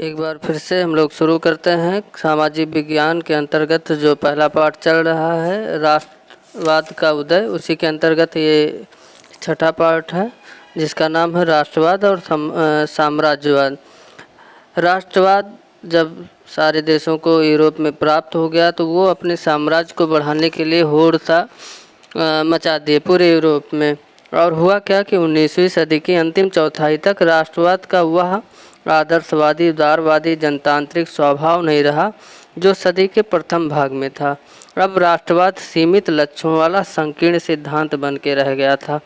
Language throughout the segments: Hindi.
एक बार फिर से हम लोग शुरू करते हैं। सामाजिक विज्ञान के अंतर्गत जो पहला पाठ चल रहा है राष्ट्रवाद का उदय, उसी के अंतर्गत ये छठा पाठ है जिसका नाम है राष्ट्रवाद और साम्राज्यवाद। राष्ट्रवाद जब सारे देशों को यूरोप में प्राप्त हो गया तो वो अपने साम्राज्य को बढ़ाने के लिए होड़ सा मचा दिए पूरे यूरोप में। और हुआ क्या कि 19वीं सदी की अंतिम चौथाई तक राष्ट्रवाद का वह आदर्शवादी, उदारवादी, जनतांत्रिक स्वभाव नहीं रहा जो सदी के प्रथम भाग में था। अब राष्ट्रवाद सीमित लक्ष्यों वाला संकीर्ण सिद्धांत बन के रह गया था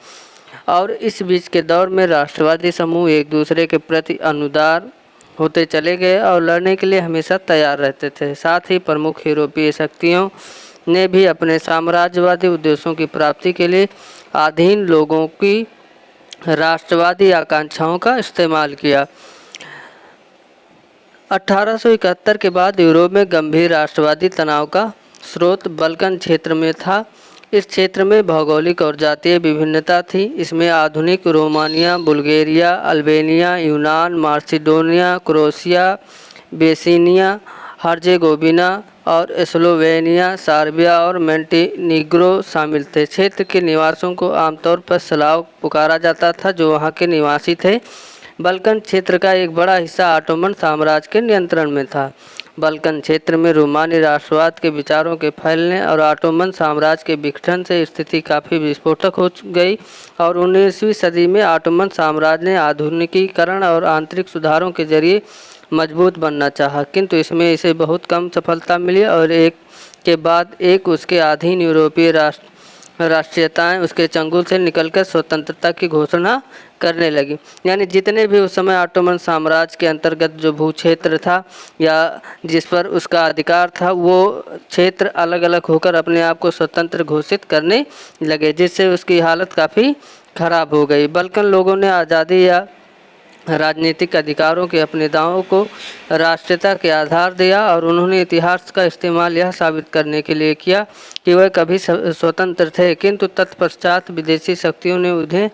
और इस बीच के दौर में राष्ट्रवादी समूह एक दूसरे के प्रति अनुदार होते चले गए और लड़ने के लिए हमेशा तैयार रहते थे। साथ ही प्रमुख यूरोपीय शक्तियों ने भी अपने साम्राज्यवादी उद्देश्यों की प्राप्ति के लिए अधीन लोगों की राष्ट्रवादी आकांक्षाओं का इस्तेमाल किया। 1871 के बाद यूरोप में गंभीर राष्ट्रवादी तनाव का स्रोत बल्कन क्षेत्र में था। इस क्षेत्र में भौगोलिक और जातीय विभिन्नता थी। इसमें आधुनिक रोमानिया, बुल्गारिया, अल्बेनिया, यूनान, मासिडोनिया, क्रोएशिया, बेसिनिया, हर्जेगोविना और स्लोवेनिया, सर्बिया और मोंटेनीग्रो शामिल थे। क्षेत्र के निवासियों को आमतौर पर स्लाव पुकारा जाता था जो वहाँ के निवासी थे। बल्कन क्षेत्र का एक बड़ा हिस्सा ऑटोमन साम्राज्य के नियंत्रण में था। बल्कन क्षेत्र में रोमानी राष्ट्रवाद के विचारों के फैलने और ऑटोमन साम्राज्य के विघटन से स्थिति काफ़ी विस्फोटक हो गई और 19वीं सदी में ऑटोमन साम्राज्य ने आधुनिकीकरण और आंतरिक सुधारों के जरिए मजबूत बनना चाहा, किंतु इसमें इसे बहुत कम सफलता मिली और एक के बाद एक उसके अधीन यूरोपीय राष्ट्रीयताएं उसके चंगुल से निकलकर स्वतंत्रता की घोषणा करने लगी। यानी जितने भी उस समय ऑटोमन साम्राज्य के अंतर्गत जो भू क्षेत्र था या जिस पर उसका अधिकार था, वो क्षेत्र अलग अलग होकर अपने आप को स्वतंत्र घोषित करने लगे, जिससे उसकी हालत काफ़ी खराब हो गई। बल्कन लोगों ने आज़ादी या राजनीतिक अधिकारों के अपने दावों को राष्ट्रीयता के आधार दिया और उन्होंने इतिहास का इस्तेमाल यह साबित करने के लिए किया कि वह कभी स्वतंत्र थे, किंतु तत्पश्चात विदेशी शक्तियों ने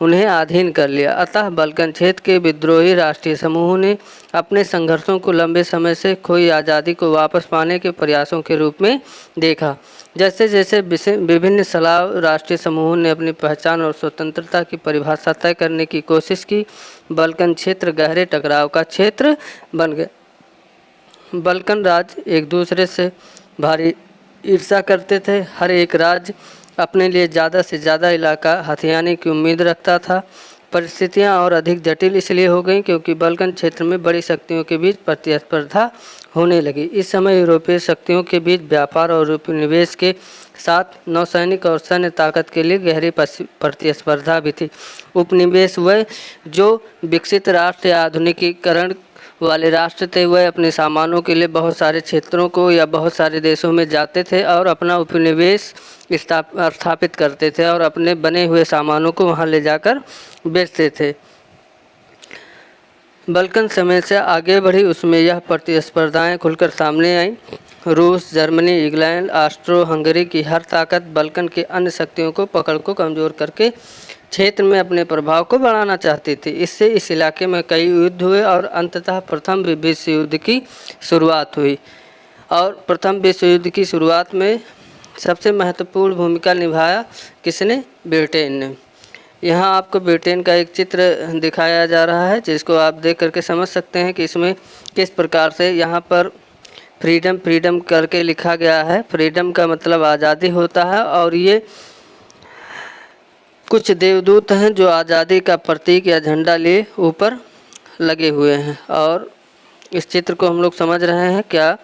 उन्हें अधीन कर लिया। अतः बल्कन क्षेत्र के विद्रोही राष्ट्रीय समूहों ने अपने संघर्षों को लंबे समय से खोई आज़ादी को वापस पाने के प्रयासों के रूप में देखा। जैसे जैसे विभिन्न स्लाव राष्ट्रीय समूहों ने अपनी पहचान और स्वतंत्रता की परिभाषा तय करने की कोशिश की, बल्कन क्षेत्र गहरे टकराव का क्षेत्र बन गए। बल्कन राज्य एक दूसरे से भारी ईर्ष्या करते थे। हर एक राज्य अपने लिए ज़्यादा से ज़्यादा इलाका हथियाने की उम्मीद रखता था। परिस्थितियां और अधिक जटिल इसलिए हो गई क्योंकि बल्कन क्षेत्र में बड़ी शक्तियों के बीच प्रतिस्पर्धा होने लगी। इस समय यूरोपीय शक्तियों के बीच व्यापार और उपनिवेश के साथ नौसैनिक और सैन्य ताकत के लिए गहरी प्रतिस्पर्धा भी थी। उपनिवेश वह जो विकसित राष्ट्र या आधुनिकीकरण वाले राष्ट्र थे, वह अपने सामानों के लिए बहुत सारे क्षेत्रों को या बहुत सारे देशों में जाते थे और अपना उपनिवेश स्थापित करते थे और अपने बने हुए सामानों को वहां ले जाकर बेचते थे। बल्कन समय से आगे बढ़ी, उसमें यह प्रतिस्पर्धाएं खुलकर सामने आई। रूस, जर्मनी, इंग्लैंड, ऑस्ट्रो हंगरी की हर ताकत बल्कन के अन्य शक्तियों को पकड़ को कमज़ोर करके क्षेत्र में अपने प्रभाव को बढ़ाना चाहती थी। इससे इस इलाके में कई युद्ध हुए और अंततः प्रथम विश्व युद्ध की शुरुआत हुई। और प्रथम विश्व युद्ध की शुरुआत में सबसे महत्वपूर्ण भूमिका निभाया किसने? ब्रिटेन ने। यहाँ आपको ब्रिटेन का एक चित्र दिखाया जा रहा है जिसको आप देख करके समझ सकते हैं कि इसमें किस प्रकार से यहाँ पर फ्रीडम फ्रीडम करके लिखा गया है। फ्रीडम का मतलब आज़ादी होता है और ये कुछ देवदूत हैं जो आज़ादी का प्रतीक या झंडा लिए ऊपर लगे हुए हैं। और इस चित्र को हम लोग समझ रहे हैं क्या?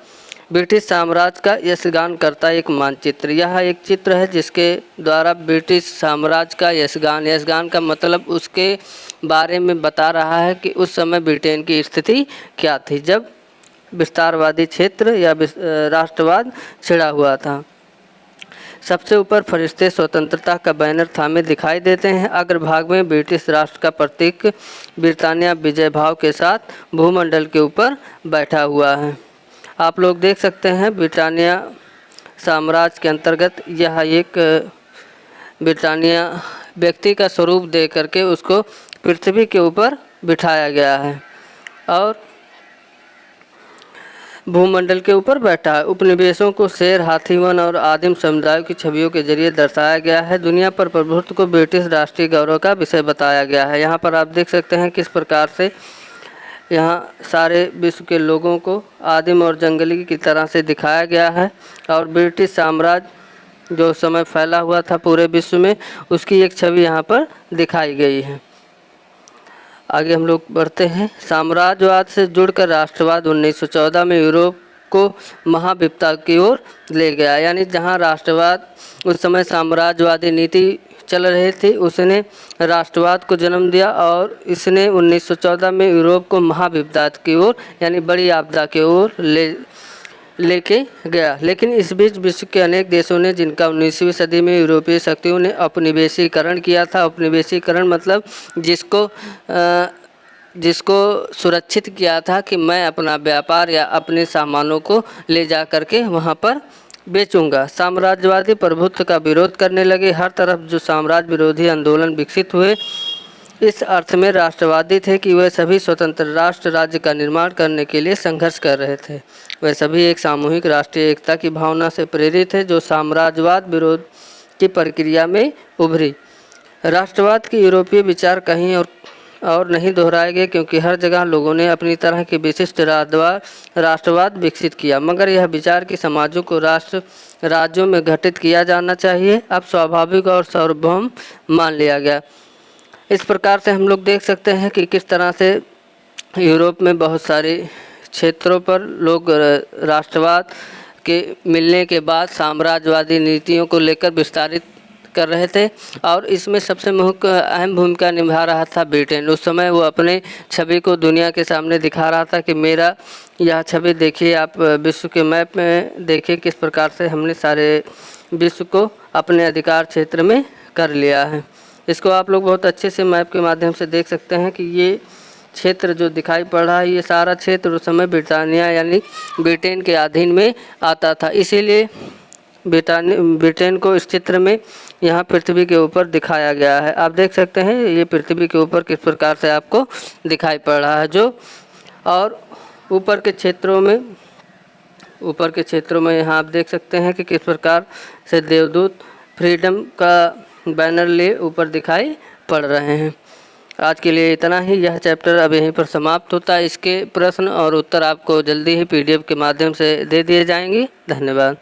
ब्रिटिश साम्राज्य का यशगान करता एक मानचित्र। यह एक चित्र है जिसके द्वारा ब्रिटिश साम्राज्य का यशगान का मतलब उसके बारे में बता रहा है कि उस समय ब्रिटेन की स्थिति क्या थी जब विस्तारवादी क्षेत्र या राष्ट्रवाद छिड़ा हुआ था। सबसे ऊपर फरिश्ते स्वतंत्रता का बैनर थामे दिखाई देते हैं। अग्रभाग में ब्रिटिश राष्ट्र का प्रतीक ब्रिटानिया विजय भाव के साथ भूमंडल के ऊपर बैठा हुआ है। आप लोग देख सकते हैं ब्रिटानिया साम्राज्य के अंतर्गत यह एक ब्रिटानिया व्यक्ति का स्वरूप दे करके उसको पृथ्वी के ऊपर बिठाया गया है। और भूमंडल के ऊपर बैठा है। उपनिवेशों को शेर, हाथी, वन और आदिम समुदायों की छवियों के जरिए दर्शाया गया है। दुनिया पर प्रभुत्व को ब्रिटिश राष्ट्रीय गौरव का विषय बताया गया है। यहाँ पर आप देख सकते हैं किस प्रकार से यहाँ सारे विश्व के लोगों को आदिम और जंगली की तरह से दिखाया गया है और ब्रिटिश साम्राज्य जो समय फैला हुआ था पूरे विश्व में, उसकी एक छवि यहाँ पर दिखाई गई है। आगे हम लोग बढ़ते हैं। साम्राज्यवाद से जुड़कर राष्ट्रवाद 1914 में यूरोप को महाविपता की ओर ले गया। यानी जहां राष्ट्रवाद उस समय साम्राज्यवादी नीति चल रही थी, उसने राष्ट्रवाद को जन्म दिया और इसने 1914 में यूरोप को महाविपदा की ओर यानी बड़ी आपदा की ओर लेके गया। लेकिन इस बीच विश्व के अनेक देशों ने, जिनका 19वीं सदी में यूरोपीय शक्तियों ने उपनिवेशीकरण किया था, उपनिवेशीकरण मतलब जिसको सुरक्षित किया था कि मैं अपना व्यापार या अपने सामानों को ले जा करके वहाँ पर बेचूंगा, साम्राज्यवादी प्रभुत्व का विरोध करने लगे। हर तरफ जो साम्राज्य विरोधी आंदोलन विकसित हुए, इस अर्थ में राष्ट्रवादी थे कि वह सभी स्वतंत्र राष्ट्र राज्य का निर्माण करने के लिए संघर्ष कर रहे थे। वह सभी एक सामूहिक राष्ट्रीय एकता की भावना से प्रेरित है जो साम्राज्यवाद विरोध की प्रक्रिया में उभरी। राष्ट्रवाद के यूरोपीय विचार कहीं और नहीं दोहराए गए, क्योंकि हर जगह लोगों ने अपनी तरह के विशिष्ट राष्ट्रवाद विकसित किया, मगर यह विचार कि समाजों को राज्यों में घटित किया जाना चाहिए अब स्वाभाविक और सार्वभौम मान लिया गया। इस प्रकार से हम लोग देख सकते हैं कि किस तरह से यूरोप में बहुत सारे क्षेत्रों पर लोग राष्ट्रवाद के मिलने के बाद साम्राज्यवादी नीतियों को लेकर विस्तारित कर रहे थे और इसमें सबसे मुख्य अहम भूमिका निभा रहा था ब्रिटेन। उस समय वो अपने छवि को दुनिया के सामने दिखा रहा था कि मेरा यह छवि देखिए, आप विश्व के मैप में देखिए किस प्रकार से हमने सारे विश्व को अपने अधिकार क्षेत्र में कर लिया है। इसको आप लोग बहुत अच्छे से मैप के माध्यम से देख सकते हैं कि ये क्षेत्र जो दिखाई पड़ रहा है, ये सारा क्षेत्र उस समय ब्रिटानिया यानी ब्रिटेन के अधीन में आता था। इसीलिए ब्रिटेन को इस चित्र में यहाँ पृथ्वी के ऊपर दिखाया गया है। आप देख सकते हैं ये पृथ्वी के ऊपर किस प्रकार से आपको दिखाई पड़ रहा है जो, और ऊपर के क्षेत्रों में यहाँ आप देख सकते हैं कि किस प्रकार से देवदूत फ्रीडम का बैनर लिए ऊपर दिखाई पड़ रहे हैं। आज के लिए इतना ही। यह चैप्टर अब यहीं पर समाप्त होता है। इसके प्रश्न और उत्तर आपको जल्दी ही PDF के माध्यम से दे दिए जाएंगे। धन्यवाद।